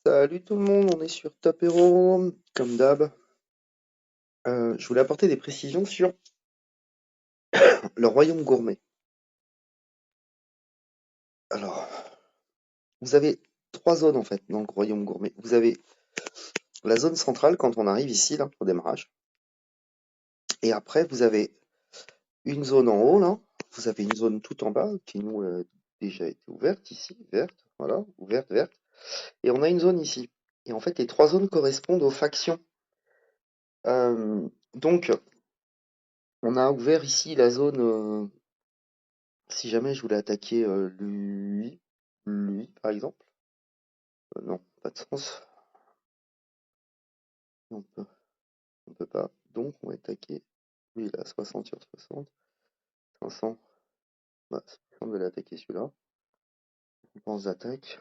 Salut tout le monde, on est sur Top Hero, comme d'hab. Je voulais apporter des précisions sur le royaume gourmet. Alors, vous avez trois zones en fait dans le royaume gourmet. Vous avez la zone centrale quand on arrive ici, là, au démarrage. Et après, vous avez une zone en haut, là. Vous avez une zone tout en bas qui nous a déjà été ouverte ici, verte, voilà, ouverte, verte. Et on a une zone ici. Et en fait, les trois zones correspondent aux factions. Donc, on a ouvert ici la zone. Si jamais je voulais attaquer lui, par exemple, non, pas de sens. On peut, on peut pas. Donc, on va attaquer lui, il a 60 sur 60, 500. Bah, c'est plus simple de l'attaquer celui-là. On pense d'attaque.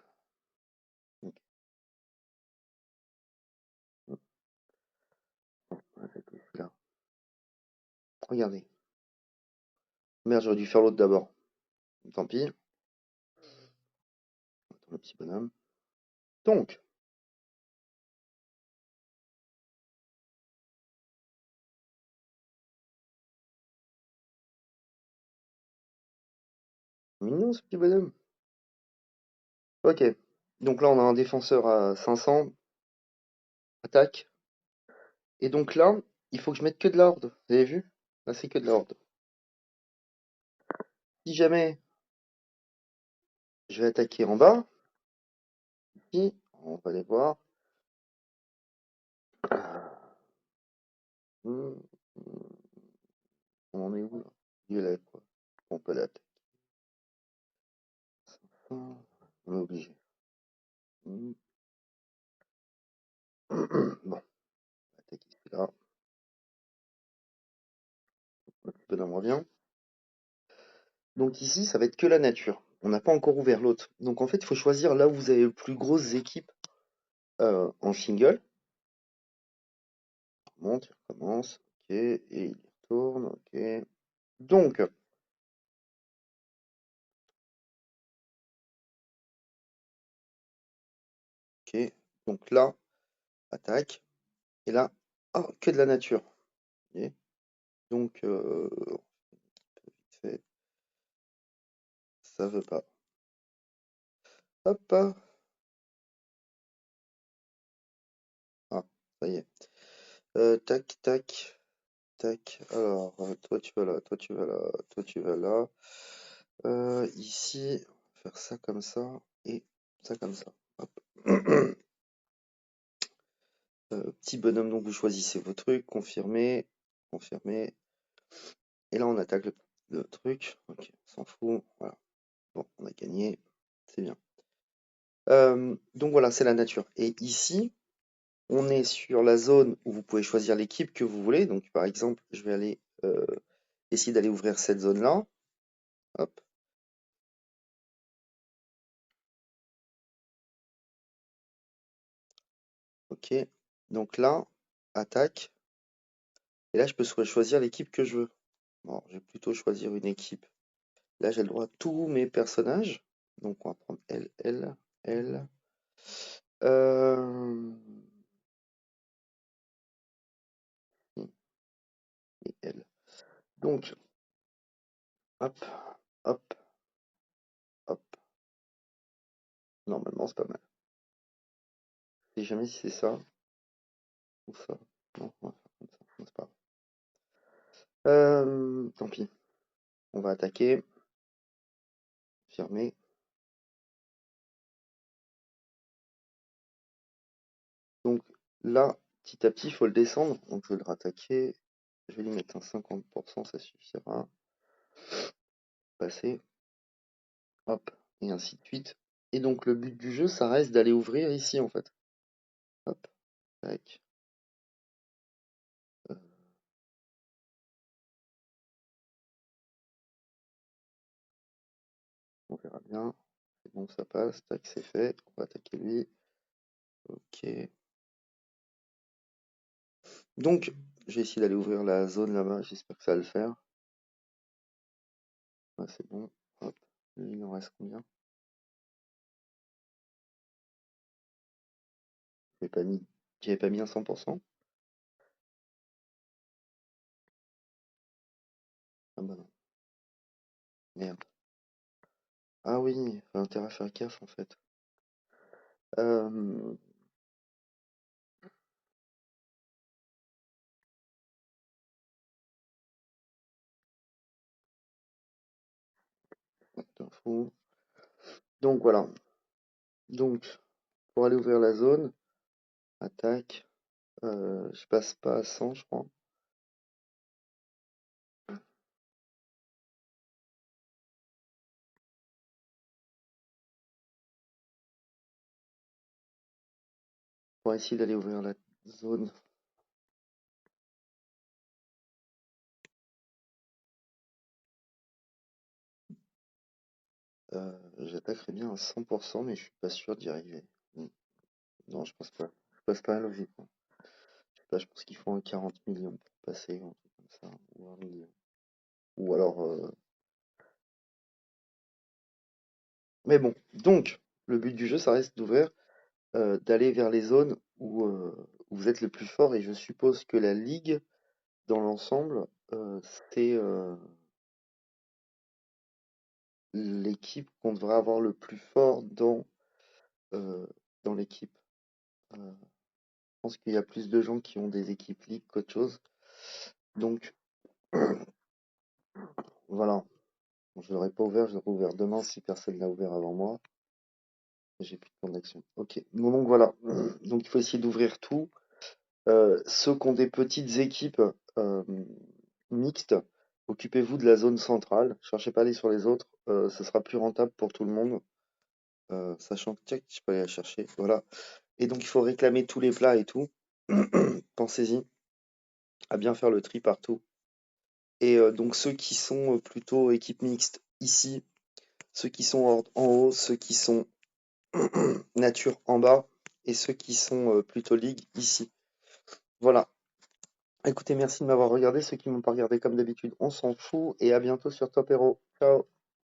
Donc, on va attaquer celui-là. Regardez. Merde, j'aurais dû faire l'autre d'abord. Tant pis. Attends, le petit bonhomme. Donc, mignon ce petit bonhomme. Ok. Donc là, on a un défenseur à 500. Attaque. Et donc là, il faut que je mette que de l'ordre. Vous avez vu? Là, c'est que de l'ordre. Si jamais je vais attaquer en bas, ici, on va aller voir. Hmm, on en est où là? Il est là, quoi. On peut l'attaquer. On est obligé. Hmm. Bon, attaquer celui-là. Le petit bonhomme revient. Donc ici, ça va être que la nature. On n'a pas encore ouvert l'autre. Donc en fait, il faut choisir là où vous avez les plus grosses équipes en single. On monte, il recommence. Ok, et il retourne. Ok. Donc, ok. Donc là, attaque. Et là, oh, que de la nature. Ok. Donc, vite fait, ça veut pas. Hop. Ah, ça y est. Tac, tac, tac. Alors, toi tu vas là, toi tu vas là, toi tu vas là. Ici, on va faire ça comme ça et ça comme ça. Hop. Petit bonhomme, donc vous choisissez vos trucs, confirmer, confirmer. Et là, on attaque le truc. Ok, on s'en fout. Voilà. Bon, on a gagné. C'est bien. Donc voilà, c'est la nature. Et ici, on est sur la zone où vous pouvez choisir l'équipe que vous voulez. Donc, par exemple, je vais aller essayer d'aller ouvrir cette zone-là. Hop. Ok. Donc là, attaque. Et là, je peux choisir l'équipe que je veux. Bon, je vais plutôt choisir une équipe. Là, j'ai le droit à tous mes personnages. Donc, on va prendre L, L, L. Euh... Et L. Donc, hop, hop, hop. Normalement, c'est pas mal. Si jamais si c'est ça ou ça. Non, on va faire comme ça. Non, c'est pas grave. Tant pis. On va attaquer. Fermer. Donc là, petit à petit, il faut le descendre. Donc je vais le rattaquer. Je vais lui mettre un 50%, ça suffira. Passer. Hop. Et ainsi de suite. Et donc le but du jeu, ça reste d'aller ouvrir ici en fait. Hop. Tac. Euh, on verra bien. C'est bon, ça passe. Tac, c'est fait. On va attaquer lui. Ok. Donc, j'ai essayé d'aller ouvrir la zone là-bas. J'espère que ça va le faire. Ouais, c'est bon. Hop. Lui, il en reste combien? J'avais pas mis un 100%? Ah bah non, merde. Ah oui, faut intérêt à faire gaffe en fait. Euh, info. Donc voilà. Donc, pour aller ouvrir la zone, attaque, je passe pas à 100, je crois. Pour essayer d'aller ouvrir la zone. J'attaquerai bien à 100%, mais je suis pas sûr d'y arriver. Hmm. Non, je pense pas. Je passe pas logiquement. Je sais pas, je pense qu'il faut un 40 millions pour passer, un truc comme ça, ou 1 million. Ou alors, mais bon, donc, le but du jeu, ça reste d'ouvrir, d'aller vers les zones où vous êtes le plus fort, et je suppose que la ligue, dans l'ensemble, c'est l'équipe qu'on devrait avoir le plus fort euh, dans l'équipe. Je pense qu'il y a plus de gens qui ont des équipes league qu'autre chose. Donc, voilà. Bon, je l'aurais pas ouvert, je l'aurais ouvert demain si personne l'a ouvert avant moi. J'ai plus de plan d'action. Ok. Bon, donc voilà. Donc il faut essayer d'ouvrir tout. Ceux qui ont des petites équipes euh, mixtes, occupez-vous de la zone centrale. Cherchez pas à aller sur les autres. Ce sera plus rentable pour tout le monde. Sachant que, tiens, je peux aller la chercher. Voilà. Et donc il faut réclamer tous les plats et tout. Pensez-y à bien faire le tri partout. Et donc ceux qui sont plutôt équipe mixte ici, ceux qui sont en haut, ceux qui sont nature en bas, et ceux qui sont plutôt ligue ici. Voilà. Écoutez, merci de m'avoir regardé. Ceux qui m'ont pas regardé comme d'habitude, on s'en fout. Et à bientôt sur Top Hero. Ciao.